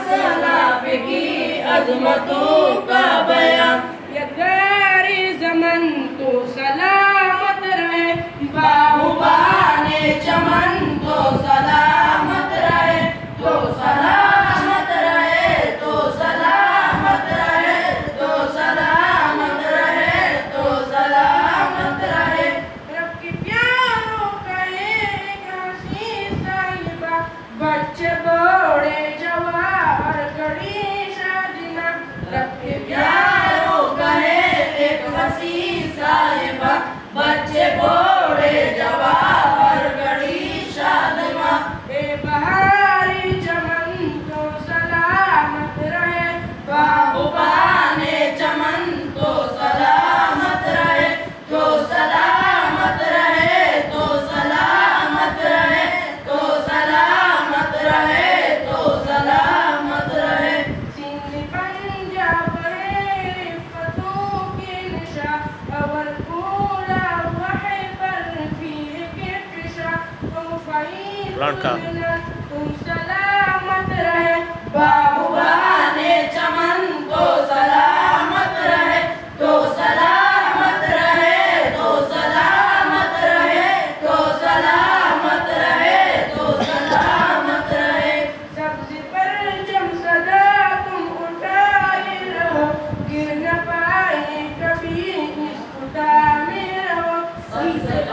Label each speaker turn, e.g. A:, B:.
A: सलाफ की अजमतों का बयां।
B: यदगारी ज़मन तो सलामत रहे,
A: बाहुबाने चमन तो सलामत रहे, तो सलामत रहे, तो सलामत रहे, तो सलामत रहे, तो सलामत रहे।
B: रब के प्यारों का एक हंसी साहिबा, बच्चे बड़े जवाहर गढ़ी शादिना।
A: रब के प्यारों का है एक हसी साहिबा, बच्चे बूढ़े जवाहर गढ़ी शादमा।
B: बेबहारी चमन तो सलामत रहे,
A: बाहुबाने चमन तो सलामत रहे, तो सलामत रहे, तो सलामत रहे, तो सलामत रहे, तो सलामत रहे।
B: सिंध पंजाब है रिफ़तों के निशा, अवर पूरा वही पर पीर के पेशा। तुम तुम सलामत रहे,
A: बाहुबाने चमन तो सलामत रहे, तो सलामत रहे, तो सलामत रहे, तो सलामत रहे, तो सलामत रहे।
B: सब्ज़ पर जम सदा तुम उठाए रहो, गिर न पाए कभी इस खुदा में रहो।
A: सबसे